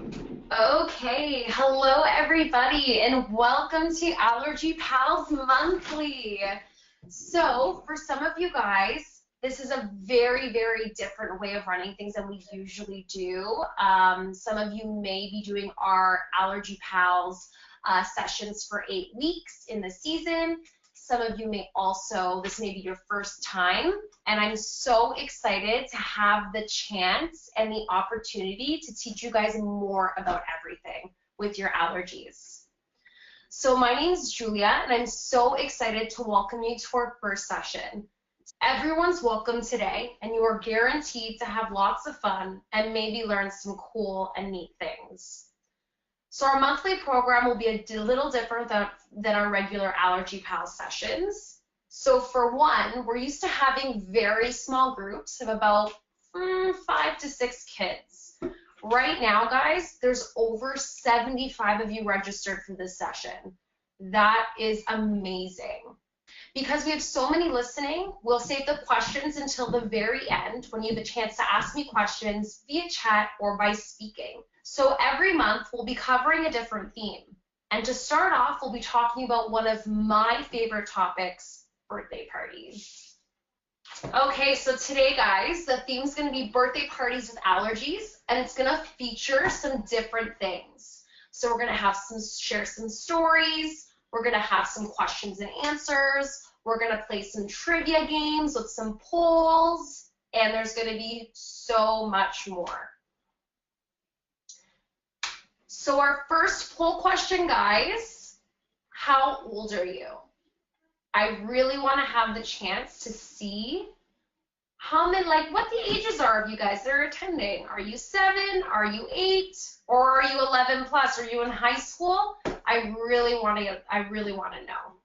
Okay, hello everybody, and welcome to Allergy Pals Monthly. So, for some of you guys, this is a very, very different way of running things than we usually do. Some of you may be doing our Allergy Pals sessions for 8 weeks in the season. Some of you may also, this may be your first time, and I'm so excited to have the chance and the opportunity to teach you guys more about everything with your allergies. So my name is Julia, and I'm so excited to welcome you to our first session. Everyone's welcome today, and you are guaranteed to have lots of fun and maybe learn some cool and neat things. So our monthly program will be a little different than our regular Allergy Pal sessions. So for one, we're used to having very small groups of about 5 to 6 kids. Right now, guys, there's over 75 of you registered for this session. That is amazing. Because we have so many listening, we'll save the questions until the very end when you have a chance to ask me questions via chat or by speaking. So every month we'll be covering a different theme. And to start off, we'll be talking about one of my favorite topics, birthday parties. Okay, so today, guys, the theme is going to be birthday parties with allergies, and it's going to feature some different things. So we're going to have share some stories, we're going to have some questions and answers, we're going to play some trivia games with some polls, and there's going to be so much more. So our first poll question, guys, how old are you? I really want to have the chance to see how many, like what the ages are of you guys that are attending. Are you 7? Are you 8? Or are you 11 plus? Are you in high school? I really want to know.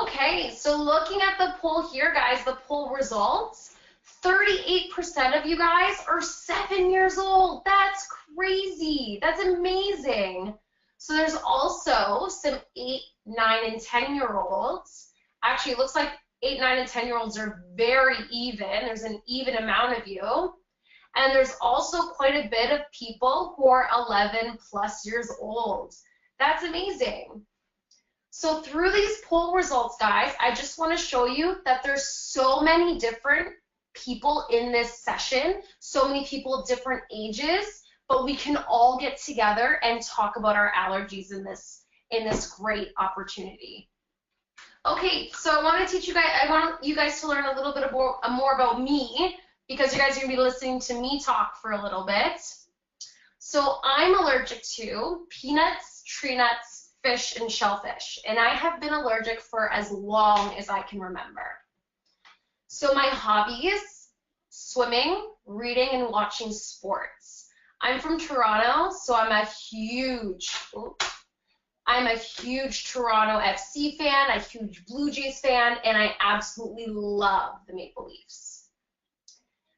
Okay, so looking at the poll here, guys, the poll results, 38% of you guys are 7 years old. That's crazy. That's amazing. So there's also some 8, 9, and 10-year-olds. Actually, it looks like 8, 9, and 10-year-olds are very even. There's an even amount of you. And there's also quite a bit of people who are 11 plus years old. That's amazing. So through these poll results, guys, I just want to show you that there's so many different people in this session, so many people of different ages, but we can all get together and talk about our allergies in this great opportunity. Okay, so I want you guys to learn a little bit more about me, because you guys are going to be listening to me talk for a little bit. So I'm allergic to peanuts, tree nuts, fish, and shellfish, and I have been allergic for as long as I can remember. So my hobbies, swimming, reading, and watching sports. I'm from Toronto, so I'm a huge Toronto FC fan, a huge Blue Jays fan, and I absolutely love the Maple Leafs.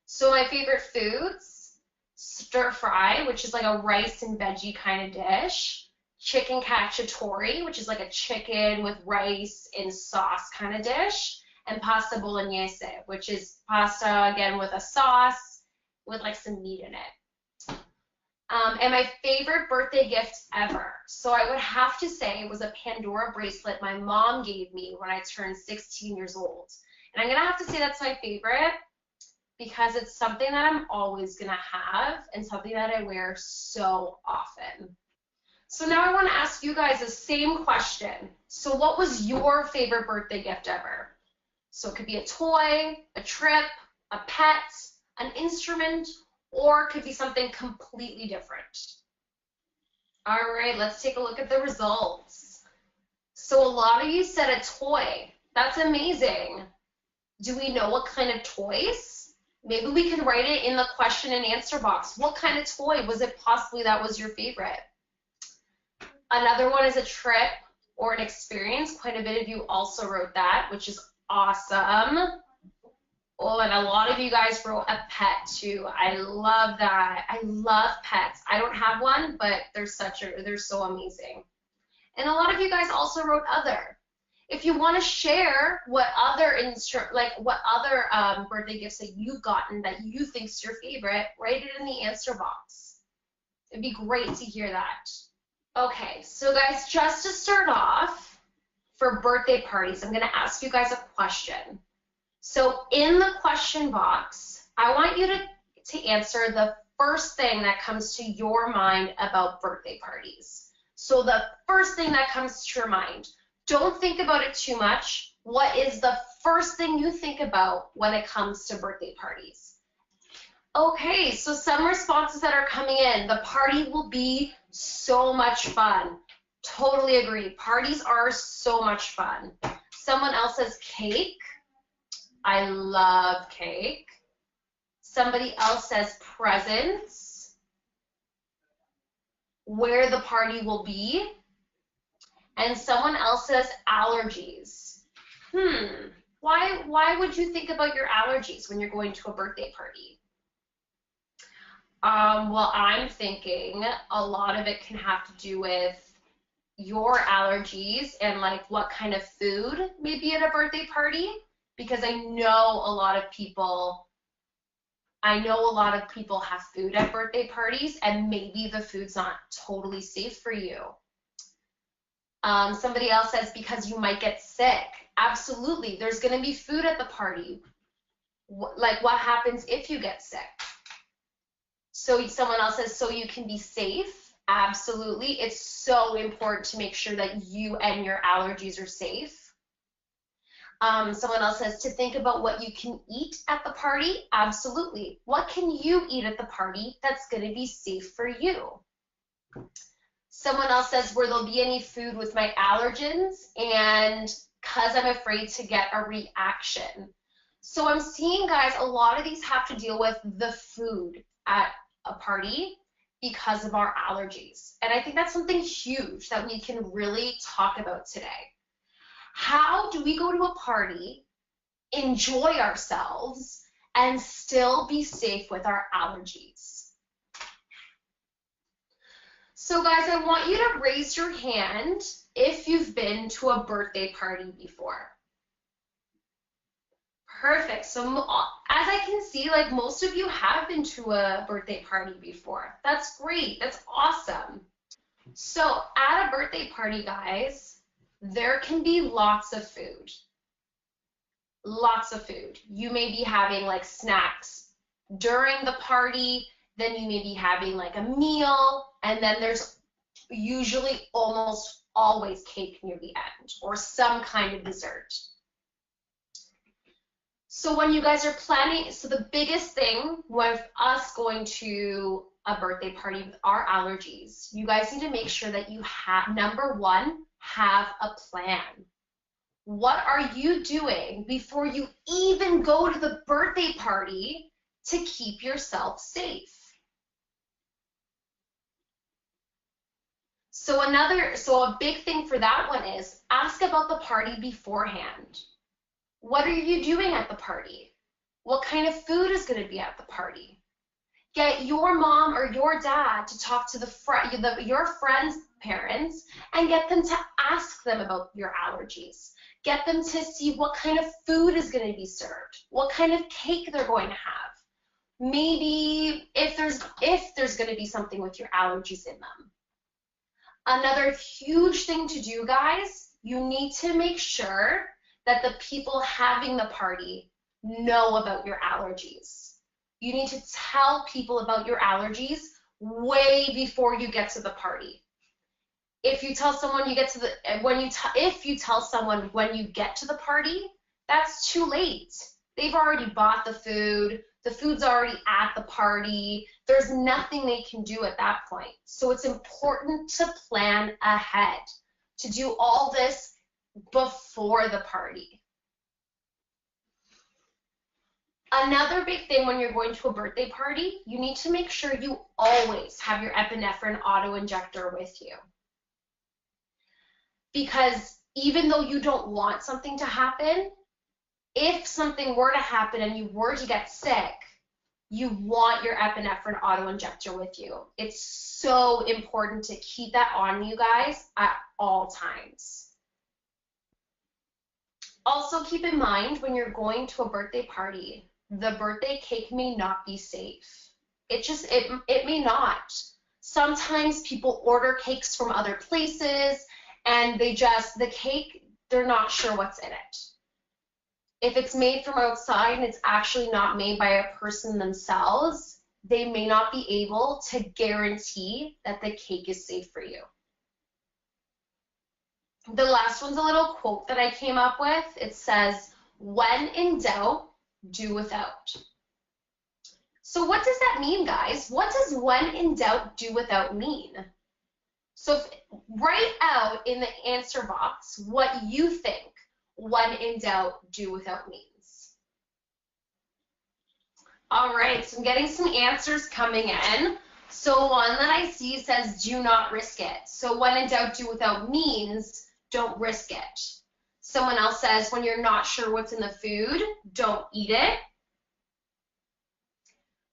So my favorite foods, stir fry, which is like a rice and veggie kind of dish, chicken cacciatore, which is like a chicken with rice and sauce kind of dish, and pasta bolognese, which is pasta, again, with a sauce with like some meat in it. And my favorite birthday gift ever, so I would have to say it was a Pandora bracelet my mom gave me when I turned 16 years old. And I'm going to have to say that's my favorite because it's something that I'm always going to have and something that I wear so often. So now I want to ask you guys the same question. So what was your favorite birthday gift ever? So it could be a toy, a trip, a pet, an instrument, or it could be something completely different. All right, let's take a look at the results. So a lot of you said a toy. That's amazing. Do we know what kind of toys? Maybe we can write it in the question and answer box. What kind of toy was it possibly that was your favorite? Another one is a trip or an experience. Quite a bit of you also wrote that, which is awesome. Oh, and a lot of you guys wrote a pet too. I love that. I love pets. I don't have one, but they're so amazing. And a lot of you guys also wrote other. If you want to share what other birthday gifts that you've gotten that you think's your favorite, write it in the answer box. It'd be great to hear that. Okay, so guys, just to start off, for birthday parties, I'm going to ask you guys a question. So in the question box, I want you to answer the first thing that comes to your mind about birthday parties. So the first thing that comes to your mind, don't think about it too much. What is the first thing you think about when it comes to birthday parties? Okay, so some responses that are coming in. The party will be so much fun. Totally agree. Parties are so much fun. Someone else says cake. I love cake. Somebody else says presents. Where the party will be. And someone else says allergies. Why would you think about your allergies when you're going to a birthday party? Well, I'm thinking a lot of it can have to do with your allergies and like what kind of food may be at a birthday party, because I know a lot of people have food at birthday parties and maybe the food's not totally safe for you. Somebody else says because you might get sick. Absolutely, there's going to be food at the party. Like what happens if you get sick? So someone else says so you can be safe. Absolutely, it's so important to make sure that you and your allergies are safe. Someone else says to think about what you can eat at the party. Absolutely. What can you eat at the party that's going to be safe for you? Someone else says where there'll be any food with my allergens and because I'm afraid to get a reaction. So I'm seeing, guys, a lot of these have to deal with the food at a party because of our allergies. And I think that's something huge that we can really talk about today. How do we go to a party, enjoy ourselves, and still be safe with our allergies? So guys, I want you to raise your hand if you've been to a birthday party before. Perfect. So as I can see, like most of you have been to a birthday party before. That's great. That's awesome. So at a birthday party, guys, there can be lots of food. Lots of food. You may be having like snacks during the party, then you may be having like a meal, and then there's usually almost always cake near the end or some kind of dessert. So when you guys are planning, so the biggest thing with us going to a birthday party with our allergies, you guys need to make sure that you have, number one, have a plan. What are you doing before you even go to the birthday party to keep yourself safe? So a big thing for that one is ask about the party beforehand. What are you doing at the party? What kind of food is going to be at the party? Get your mom or your dad to talk to your friends' parents and get them to ask them about your allergies. Get them to see what kind of food is going to be served, what kind of cake they're going to have. Maybe if there's going to be something with your allergies in them. Another huge thing to do, guys, you need to make sure that the people having the party know about your allergies. You need to tell people about your allergies way before you get to the party. If you tell someone if you tell someone when you get to the party, that's too late. They've already bought the food. The food's already at the party. There's nothing they can do at that point. So it's important to plan ahead, to do all this before the party. Another big thing when you're going to a birthday party, you need to make sure you always have your epinephrine auto-injector with you. Because even though you don't want something to happen, if something were to happen and you were to get sick, you want your epinephrine auto-injector with you. It's so important to keep that on you guys at all times. Also keep in mind when you're going to a birthday party, the birthday cake may not be safe. It may not. sometimes people order cakes from other places and the cake, they're not sure what's in it. If it's made from outside and it's actually not made by a person themselves, they may not be able to guarantee that the cake is safe for you. The last one's a little quote that I came up with. It says, "When in doubt, do without." So what does that mean, guys? What does "when in doubt, do without" mean? So write out in the answer box what you think "when in doubt, do without" means. All right, so I'm getting some answers coming in. So one that I see says, "Do not risk it." So "when in doubt, do without" means don't risk it. Someone else says, "When you're not sure what's in the food, don't eat it."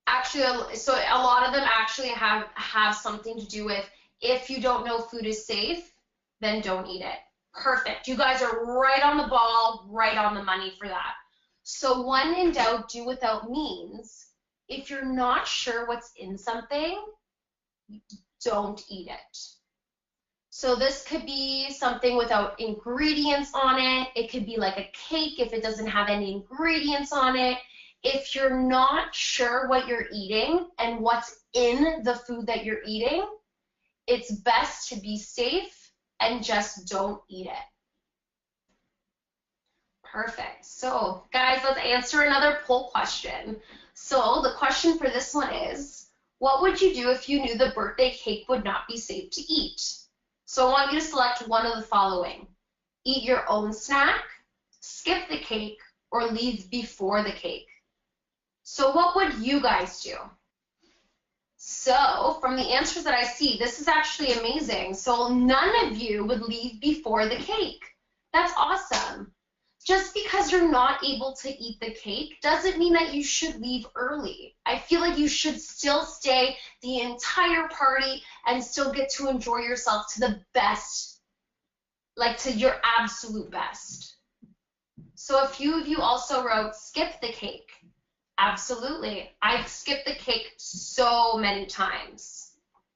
Actually, so a lot of them actually have something to do with, if you don't know food is safe, then don't eat it. Perfect. You guys are right on the ball, right on the money for that. So "when in doubt, do without" means if you're not sure what's in something, don't eat it. So this could be something without ingredients on it. It could be like a cake if it doesn't have any ingredients on it. If you're not sure what you're eating and what's in the food that you're eating, it's best to be safe and just don't eat it. Perfect. So guys, let's answer another poll question. So the question for this one is, what would you do if you knew the birthday cake would not be safe to eat? So I want you to select one of the following: eat your own snack, skip the cake, or leave before the cake. So what would you guys do? So from the answers that I see, this is actually amazing. So none of you would leave before the cake. That's awesome. Just because you're not able to eat the cake doesn't mean that you should leave early. I feel like you should still stay the entire party and still get to enjoy yourself to the best, like to your absolute best. So a few of you also wrote skip the cake. Absolutely. I've skipped the cake so many times.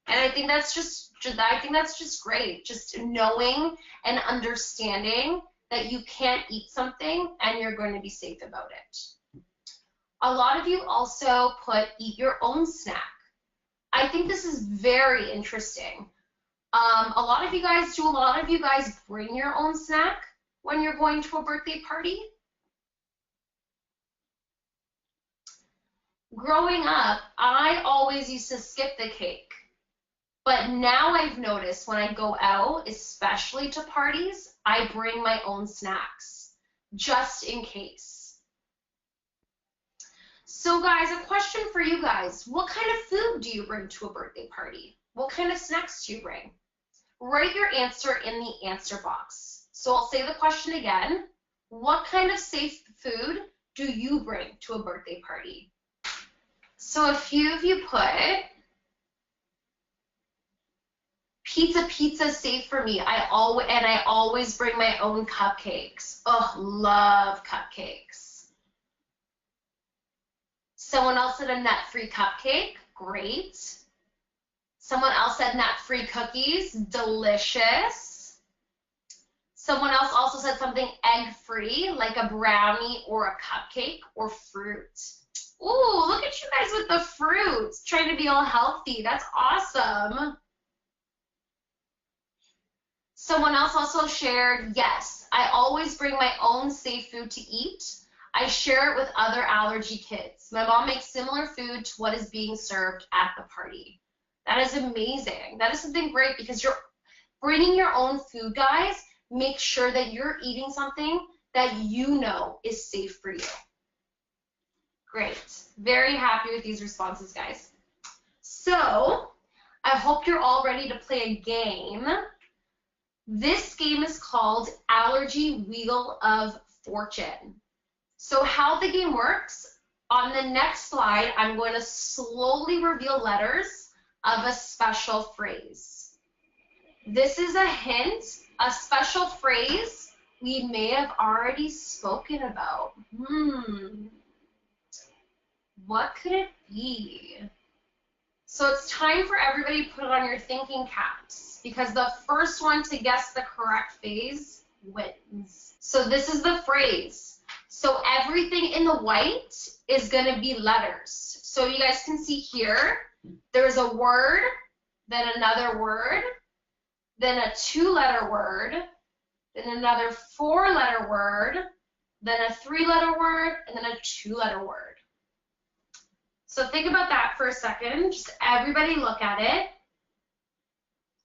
And I think that's just great. Just knowing and understanding that you can't eat something and you're going to be safe about it. A lot of you also put eat your own snack. I think this is very interesting. A lot of you guys bring your own snack when you're going to a birthday party? Growing up, I always used to skip the cake. But now I've noticed when I go out, especially to parties, I bring my own snacks, just in case. So guys, a question for you guys. What kind of food do you bring to a birthday party? What kind of snacks do you bring? Write your answer in the answer box. So I'll say the question again. What kind of safe food do you bring to a birthday party? So a few of you put pizza safe for me. I always bring my own cupcakes. Oh, love cupcakes. Someone else said a nut-free cupcake. Great. Someone else said nut-free cookies. Delicious. Someone else also said something egg-free, like a brownie or a cupcake or fruit. Ooh, look at you guys with the fruits, trying to be all healthy. That's awesome. Someone else also shared, yes, I always bring my own safe food to eat. I share it with other allergy kids. My mom makes similar food to what is being served at the party. That is amazing. That is something great because you're bringing your own food, guys. Make sure that you're eating something that you know is safe for you. Great. Very happy with these responses, guys. So I hope you're all ready to play a game. This game is called Allergy Wheel of Fortune. So how the game works, on the next slide, I'm going to slowly reveal letters of a special phrase. This is a hint, a special phrase we may have already spoken about. What could it be? So it's time for everybody to put on your thinking caps because the first one to guess the correct phrase wins. So this is the phrase. So everything in the white is going to be letters. So you guys can see here, there's a word, then another word, then a 2-letter word, then another 4-letter word, then a 3-letter word, and then a 2-letter word. So think about that for a second. Just everybody look at it.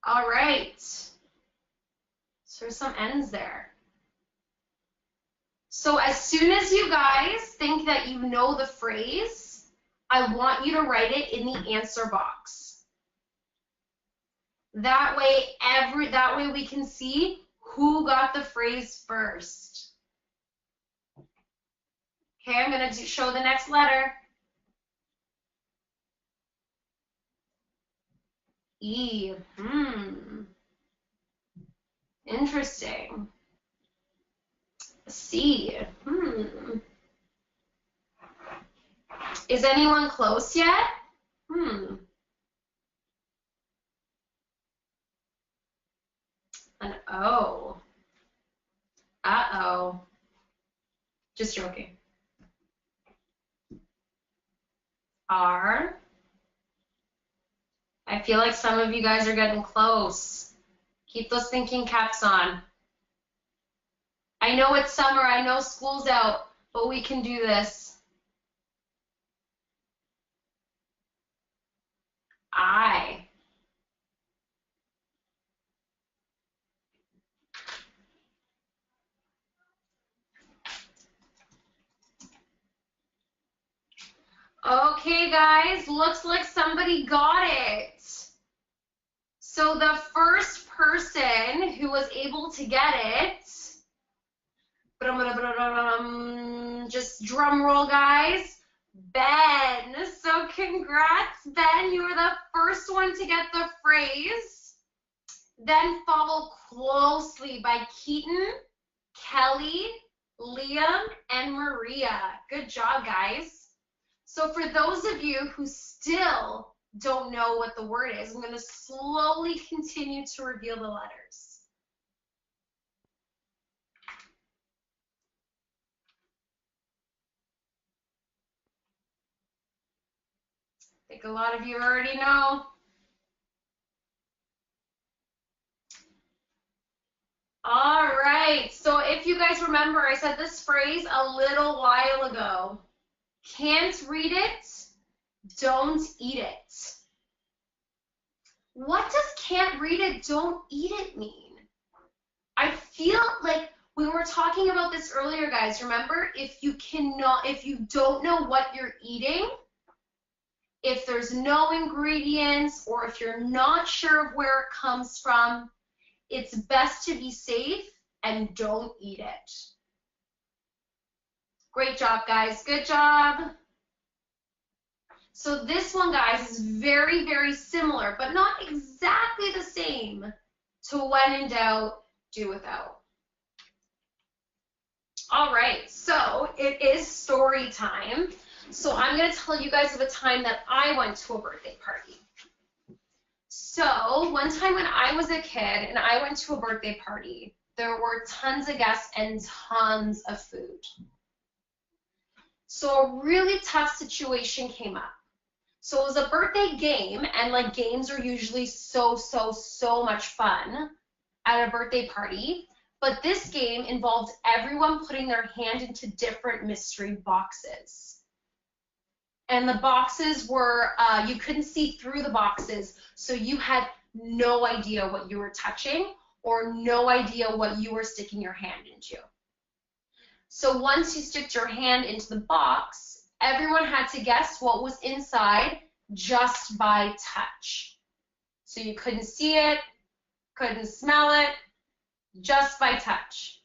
All right. So there's some N's there. So as soon as you guys think that you know the phrase, I want you to write it in the answer box. That way we can see who got the phrase first. Okay, I'm going to show the next letter. E. Interesting. C. Is anyone close yet? An O. Uh-oh. Just joking. R. I feel like some of you guys are getting close. Keep those thinking caps on. I know it's summer, I know school's out, but we can do this. I. Okay, guys, looks like somebody got it. So the first person who was able to get it, just drum roll, guys, Ben. So congrats, Ben. You were the first one to get the phrase. Then followed closely by Keaton, Kelly, Liam, and Maria. Good job, guys. So for those of you who still don't know what the word is, I'm going to slowly continue to reveal the letters. I think a lot of you already know. All right, so if you guys remember, I said this phrase a little while ago. Can't read it, don't eat it. What does can't read it, don't eat it mean? I feel like we were talking about this earlier, guys. Remember, if you don't know what you're eating, if there's no ingredients, or if you're not sure of where it comes from, it's best to be safe and don't eat it. Great job, guys. Good job. So this one, guys, is very, very similar, but not exactly the same to when in doubt, do without. All right, so it is story time. So I'm going to tell you guys of a time that I went to a birthday party. So one time when I was a kid and I went to a birthday party, there were tons of guests and tons of food. So a really tough situation came up. So it was a birthday game, and like games are usually so much fun at a birthday party. But this game involved everyone putting their hand into different mystery boxes. And the boxes were, you couldn't see through the boxes, so you had no idea what you were touching or no idea what you were sticking your hand into. So once you stick your hand into the box, everyone had to guess what was inside just by touch. So you couldn't see it, couldn't smell it, just by touch.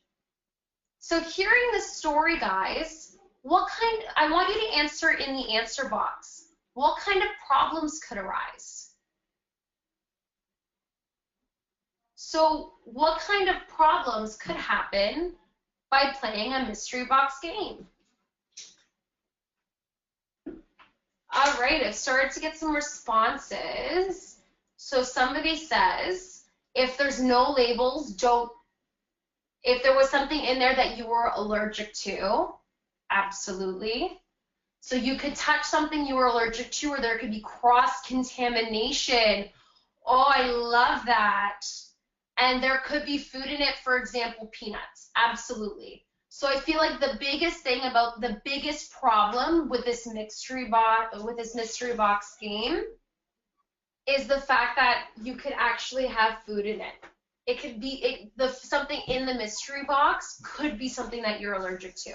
So hearing this story, guys, I want you to answer in the answer box. What kind of problems could arise? So what kind of problems could happen by playing a mystery box game? All right, I've started to get some responses. So somebody says, if there's no labels, don't, if there was something in there that you were allergic to, absolutely. So you could touch something you were allergic to, or there could be cross-contamination. Oh, I love that. And there could be food in it, for example, peanuts. Absolutely. So I feel like the biggest thing about the biggest problem with this mystery box game is the fact that you could actually have food in it. It could be something in the mystery box could be something that you're allergic to.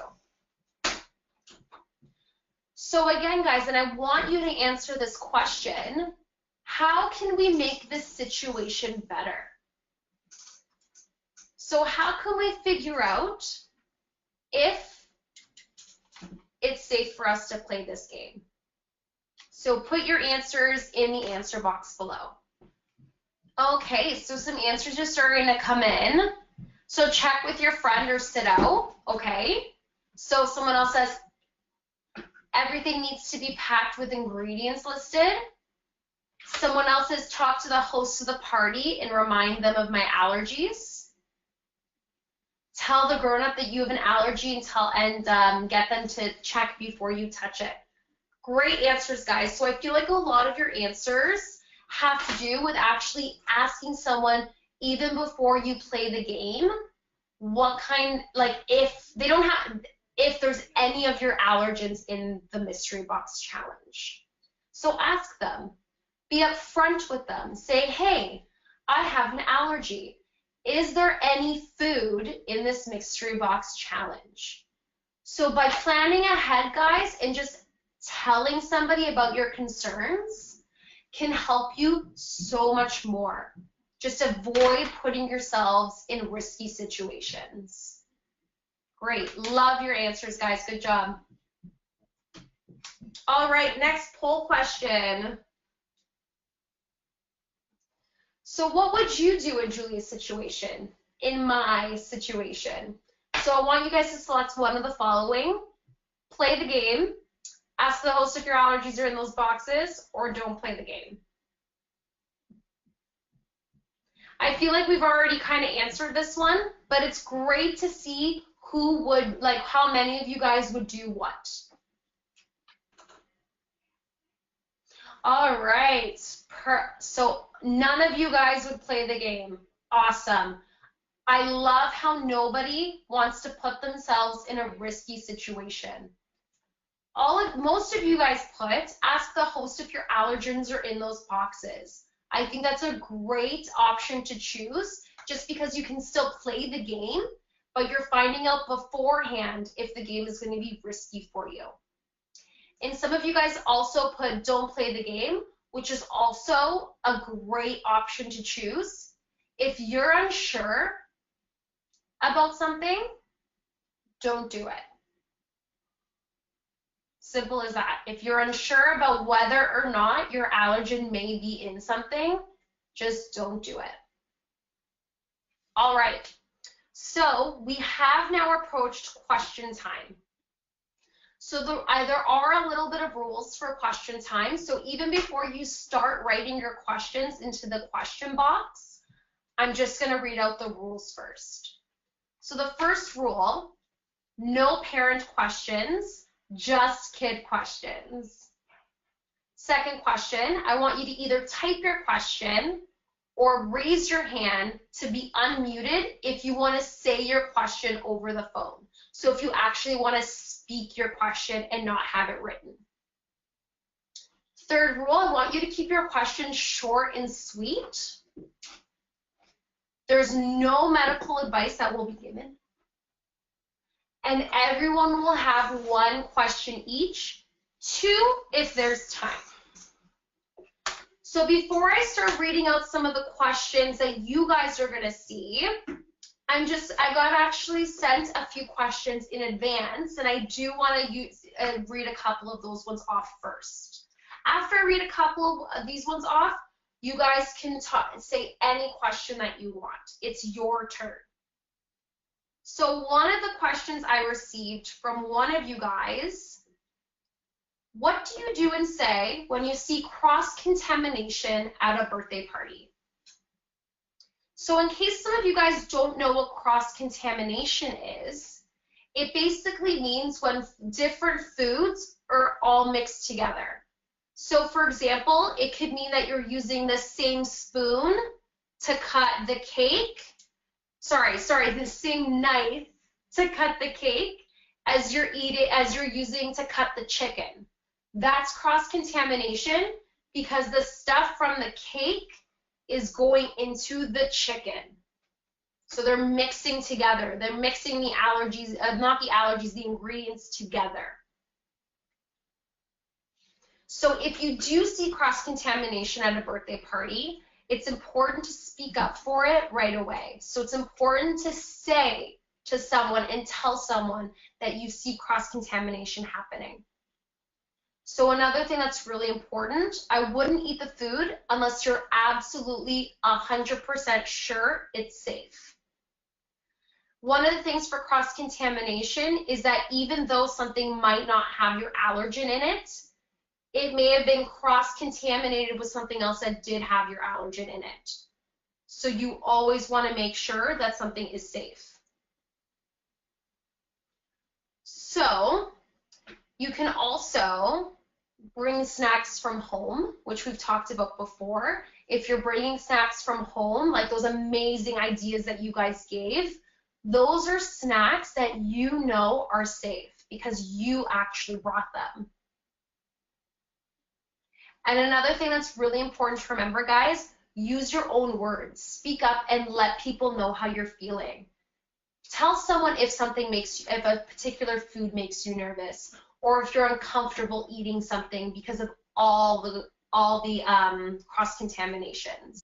So again, guys, and I want you to answer this question, how can we make this situation better? So how can we figure out if it's safe for us to play this game? So put your answers in the answer box below. Okay, so some answers are starting to come in. So check with your friend or sit out, okay? So someone else says, everything needs to be packed with ingredients listed. Someone else says, talk to the host of the party and remind them of my allergies. Tell the grown-up that you have an allergy and get them to check before you touch it. Great answers, guys. So I feel like a lot of your answers have to do with actually asking someone, even before you play the game, what kind, like if there's any of your allergens in the mystery box challenge. So ask them. Be upfront with them. Say, hey, I have an allergy. Is there any food in this mystery box challenge? So by planning ahead, guys, and just telling somebody about your concerns can help you so much more. Just avoid putting yourselves in risky situations. Great. Love your answers, guys. Good job. All right, next poll question. So what would you do in Julia's situation, in my situation? So I want you guys to select one of the following. Play the game, ask the host if your allergies are in those boxes, or don't play the game. I feel like we've already kind of answered this one, but it's great to see who would, like how many of you guys would do what. All right, so none of you guys would play the game. Awesome. I love how nobody wants to put themselves in a risky situation. Most of you guys ask the host if your allergens are in those boxes. I think that's a great option to choose just because you can still play the game, but you're finding out beforehand if the game is going to be risky for you. And some of you guys also put don't play the game, which is also a great option to choose. If you're unsure about something, don't do it. Simple as that. If you're unsure about whether or not your allergen may be in something, just don't do it. All right. So we have now approached question time. So there are a little bit of rules for question time. So even before you start writing your questions into the question box, I'm just going to read out the rules first. So the first rule, no parent questions, just kid questions. Second question, I want you to either type your question or raise your hand to be unmuted if you want to say your question over the phone. So if you actually want to speak your question and not have it written. Third rule, I want you to keep your questions short and sweet. There's no medical advice that will be given. And everyone will have one question each, 2 if there's time. So before I start reading out some of the questions that you guys are going to see, I got actually sent a few questions in advance, and I do want to read a couple of those ones off first. After I read a couple of these ones off, you guys can say any question that you want. It's your turn. So one of the questions I received from one of you guys What do you do and say when you see cross-contamination at a birthday party? So in case some of you guys don't know what cross-contamination is, it basically means when different foods are all mixed together. So for example, it could mean that you're using the same spoon to cut the cake. The same knife to cut the cake as you're using to cut the chicken. That's cross-contamination because the stuff from the cake is going into the chicken. So they're mixing together. They're mixing the allergies, the ingredients together. So if you do see cross-contamination at a birthday party, it's important to speak up for it right away. So it's important to say to someone and tell someone that you see cross-contamination happening. So another thing that's really important, I wouldn't eat the food unless you're absolutely 100% sure it's safe. One of the things for cross-contamination is that even though something might not have your allergen in it, it may have been cross-contaminated with something else that did have your allergen in it. So you always want to make sure that something is safe. So you can also bring snacks from home, which we've talked about before. If you're bringing snacks from home, like those amazing ideas that you guys gave, those are snacks that you know are safe because you actually brought them. And another thing that's really important to remember, guys, use your own words. Speak up and let people know how you're feeling. Tell someone if a particular food makes you nervous, or if you're uncomfortable eating something because of all the cross-contaminations.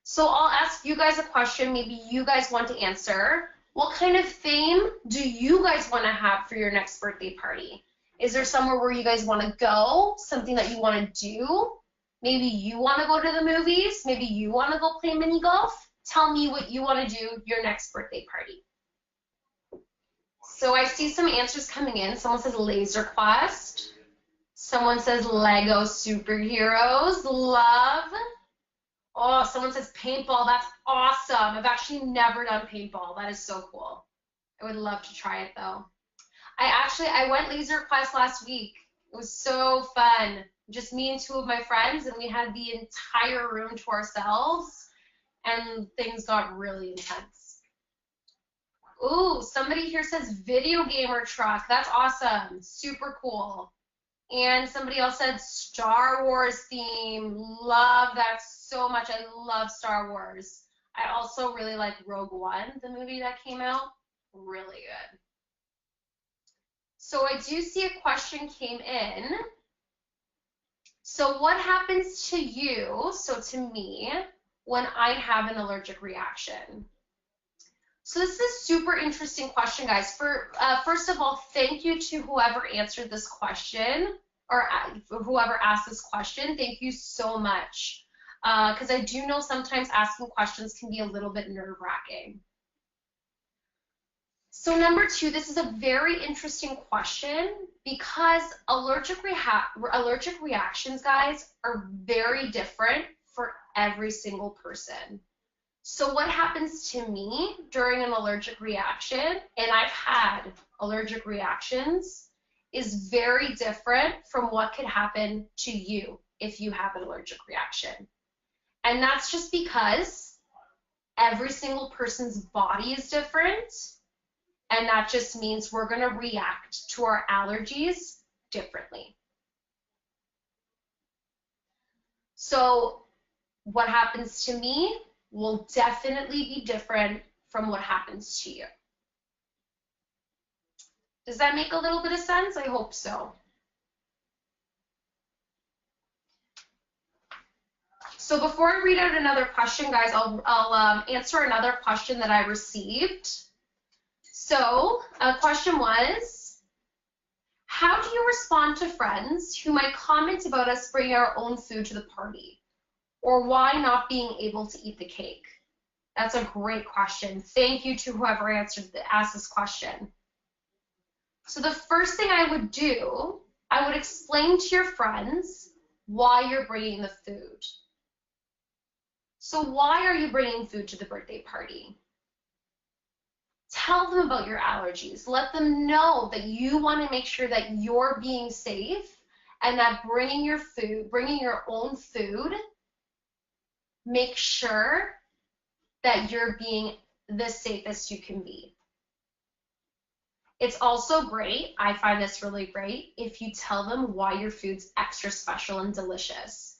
So I'll ask you guys a question, maybe you guys want to answer. What kind of theme do you guys want to have for your next birthday party? Is there somewhere where you guys want to go, something that you want to do? Maybe you want to go to the movies, maybe you want to go play mini golf. Tell me what you want to do your next birthday party. So I see some answers coming in. Someone says Laser Quest. Someone says Lego superheroes. Love. Oh, someone says paintball. That's awesome. I've actually never done paintball. That is so cool. I would love to try it though. I went Laser Quest last week. It was so fun. Just me and two of my friends, and we had the entire room to ourselves, and things got really intense. Ooh, somebody here says video gamer truck. That's awesome. Super cool. And somebody else said Star Wars theme. Love that so much. I love Star Wars. I also really like Rogue One, the movie that came out. Really good. So I do see a question came in. So what happens to you, so to me, when I have an allergic reaction? So this is a super interesting question, guys. First of all, thank you to whoever answered this question, or whoever asked this question. Thank you so much. Because I do know sometimes asking questions can be a little bit nerve-wracking. So number two, this is a very interesting question because allergic reactions, guys, are very different for every single person. So what happens to me during an allergic reaction, and I've had allergic reactions, is very different from what could happen to you if you have an allergic reaction. And that's just because every single person's body is different, and that just means we're going to react to our allergies differently. So what happens to me will definitely be different from what happens to you. Does that make a little bit of sense? I hope so. So before I read out another question, guys, I'll answer another question that I received. So a question was, how do you respond to friends who might comment about us bringing our own food to the party? Or why not being able to eat the cake? That's a great question. Thank you to whoever asked this question. So the first thing I would do, I would explain to your friends why you're bringing the food. So why are you bringing food to the birthday party? Tell them about your allergies. Let them know that you want to make sure that you're being safe and that bringing your own food, make sure that you're being the safest you can be. It's also great, I find this really great, if you tell them why your food's extra special and delicious.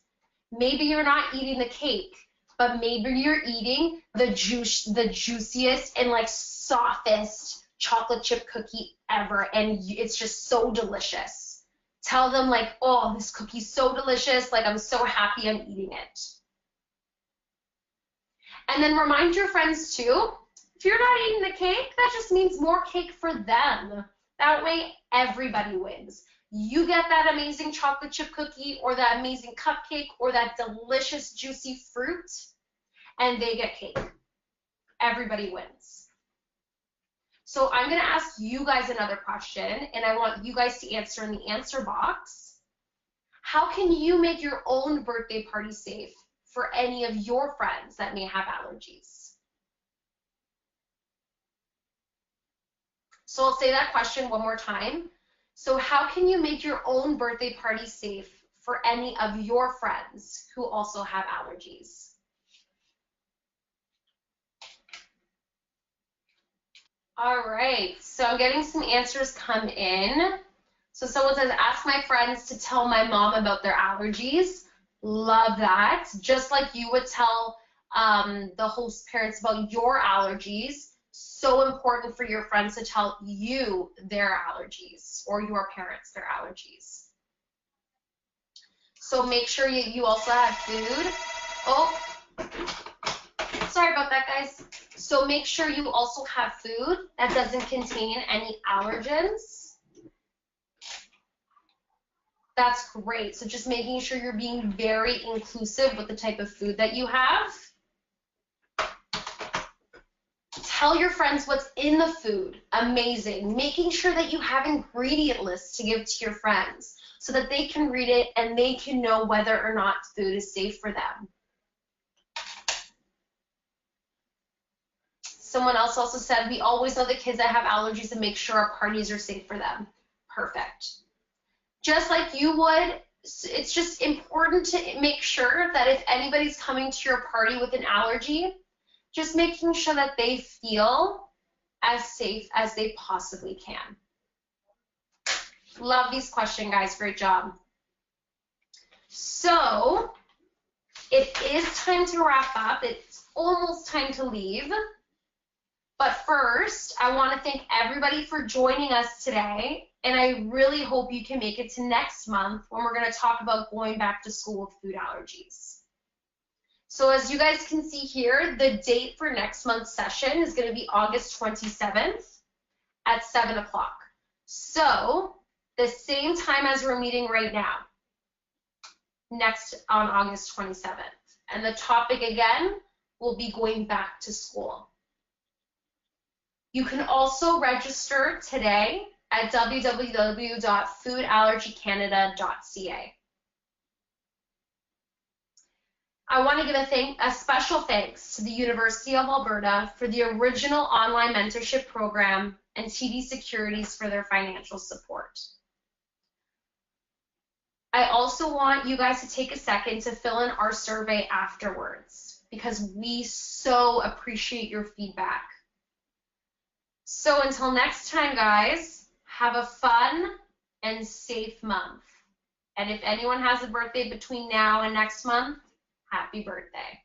Maybe you're not eating the cake, but maybe you're eating the juiciest and like softest chocolate chip cookie ever, and it's just so delicious. Tell them like, oh, this cookie's so delicious, like I'm so happy I'm eating it. And then remind your friends too, if you're not eating the cake, that just means more cake for them. That way everybody wins. You get that amazing chocolate chip cookie or that amazing cupcake or that delicious juicy fruit, and they get cake. Everybody wins. So I'm going to ask you guys another question, and I want you guys to answer in the answer box. How can you make your own birthday party safe for any of your friends that may have allergies? So I'll say that question one more time. So how can you make your own birthday party safe for any of your friends who also have allergies? All right, so I'm getting some answers come in. So someone says, ask my friends to tell my mom about their allergies. Love that. Just like you would tell the host parents about your allergies. So important for your friends to tell you their allergies or your parents their allergies. So make sure you also have food. Oh, sorry about that, guys. So make sure you also have food that doesn't contain any allergens. That's great. So just making sure you're being very inclusive with the type of food that you have. Tell your friends what's in the food. Amazing. Making sure that you have ingredient lists to give to your friends so that they can read it and they can know whether or not food is safe for them. Someone else also said, we always know the kids that have allergies and make sure our parties are safe for them. Perfect. Just like you would, it's just important to make sure that if anybody's coming to your party with an allergy, just making sure that they feel as safe as they possibly can. Love these questions, guys. Great job. So it is time to wrap up. It's almost time to leave. But first, I want to thank everybody for joining us today, and I really hope you can make it to next month when we're going to talk about going back to school with food allergies. So as you guys can see here, the date for next month's session is going to be August 27th at 7 o'clock. So the same time as we're meeting right now, next on August 27th. And the topic again will be going back to school. You can also register today at www.foodallergycanada.ca. I want to give a special thanks to the University of Alberta for the original online mentorship program and TD Securities for their financial support. I also want you guys to take a second to fill in our survey afterwards because we so appreciate your feedback. So until next time, guys, have a fun and safe month. And if anyone has a birthday between now and next month, happy birthday.